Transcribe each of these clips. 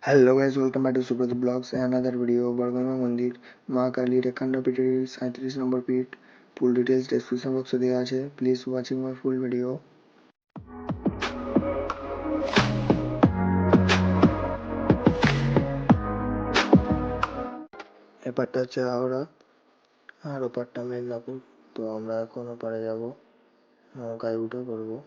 Hello guys, welcome back to Subrata Vlogs and another video of বর্গমা মন্দির মা কালীর 51 পিঠের 37 নম্বর পিঠ। ফুল ডিটেলস ডেসক্রিপশন বক্সে দেওয়া আছে, please watching my full video. এপারটা হচ্ছে হাওড়া আর ওপারটা মেদিনীপুর। তো আমরা এখন ওপারে যাবো, নৌকায় উঠে পড়বো।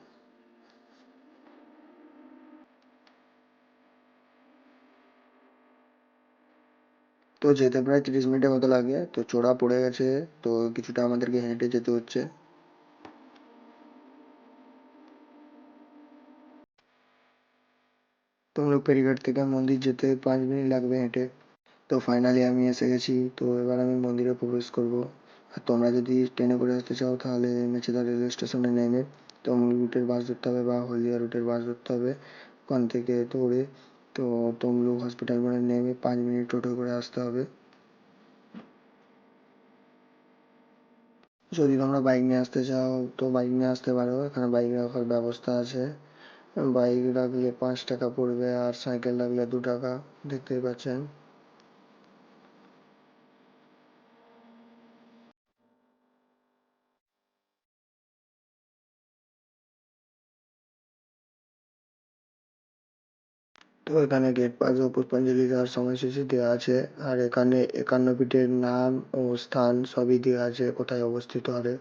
তো যেতে প্রায় 30 মিনিটের মতো লাগে। তো চোরা পড়ে গেছে, তো কিছুটা আমাদেরকে হেঁটে যেতে হচ্ছে। তো আমরা ফেরিঘাট থেকে মন্দির যেতে 5 মিনিট লাগবে হেঁটে। তো ফাইনালি আমি এসে গেছি। তো এবার আমি মন্দিরে প্রবেশ করব। আর তোমরা যদি ট্রেনে করে আসতে চাও তাহলে মেচেদা রেলওয়ে স্টেশনে নেমে তমলুক রুটের বাস ধরতে হবে বা হলদিয়া রুটের বাস ধরতে হবে। ওখান থেকে ধরে তো তমলুক হসপিটাল মোড়ে নেমে 5 মিনিট টোটো করে আসতে হবে। যদি তোমরা বাইক নিয়ে আসতে চাও তো বাইক নিয়ে আসতে পারো, এখানে বাইক রাখার ব্যবস্থা আছে। বাইক রাখলে 5 টাকা পড়বে আর সাইকেল রাখলে 2 টাকা, দেখতেই পাচ্ছেন। তো এখানে গেট পাস ও পুষ্পাঞ্জলি দেওয়ার সময়সূচি দেওয়া আছে। আর এখানে 51 পীঠের নাম ও স্থান সবই দেওয়া আছে, কোথায় অবস্থিত হবে।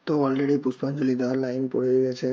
তো অলরেডি পুষ্পাঞ্জলি দেওয়ার লাইন পড়ে গেছে।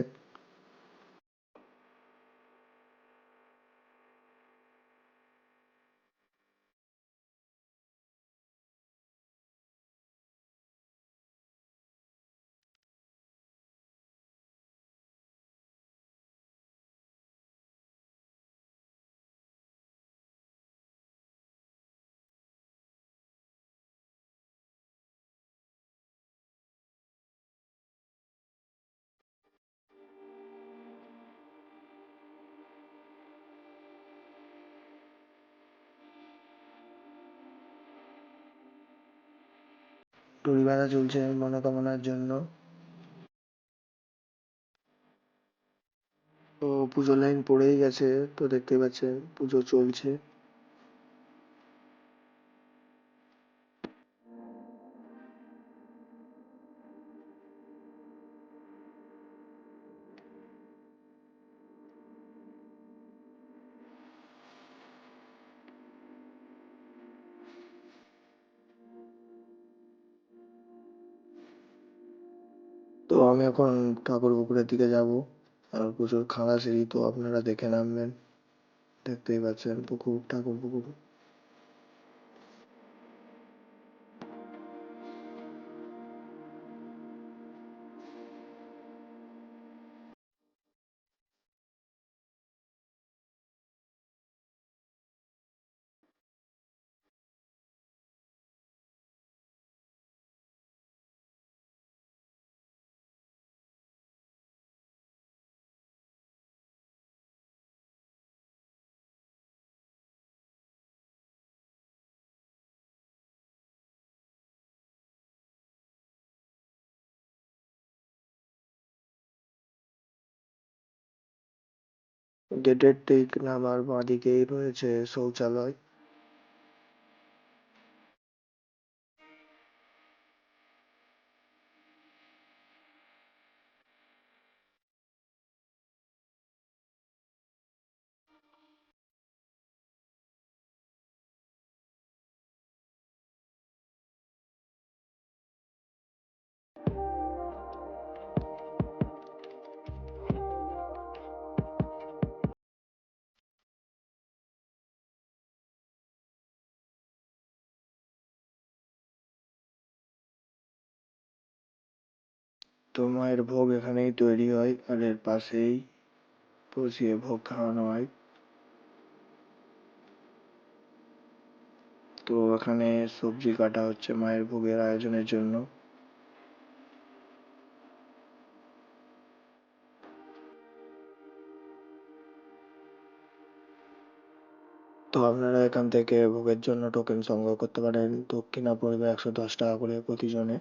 দড়ি বাঁধা চলছে মনোকামনার জন্য। তো পুজো লাইন পড়েই গেছে, তো দেখতেই পাচ্ছেন পুজো চলছে। তো আমি এখন ঠাকুর পুকুরের দিকে যাব। আর প্রচুর খাড়া সিঁড়ি, তো আপনারা দেখে নামবেন। দেখতেই পাচ্ছেন পুকুর, ঠাকুর পুকুর। গেটের ঠিক নামার বাঁদিকেই রয়েছে শৌচালয়। তো মায়ের ভোগ এখানেই তৈরি হয় আর এর পাশেই বসিয়ে ভোগ খাওয়ানো হয়। তো এখানে সবজি কাটা হচ্ছে মায়ের ভোগের আয়োজনের জন্য। তো আপনারা এখান থেকে ভোগের জন্য টোকেন সংগ্রহ করতে পারেন। দক্ষিণা পড়বে 110 টাকা করে প্রতিজনে।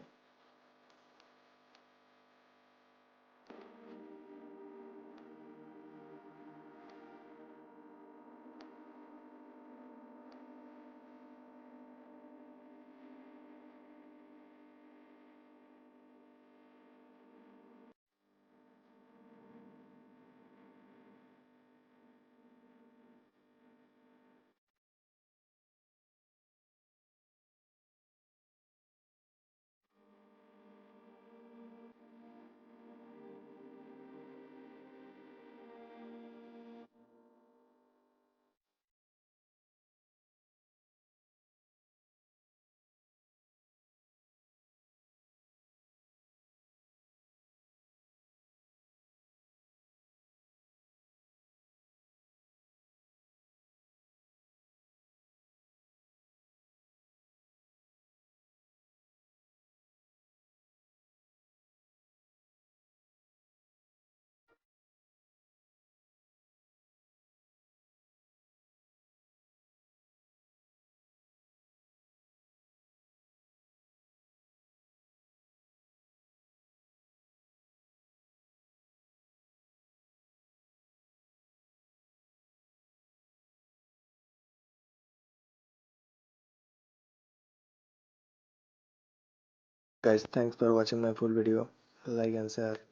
Guys, thanks for watching my full video. Like and share.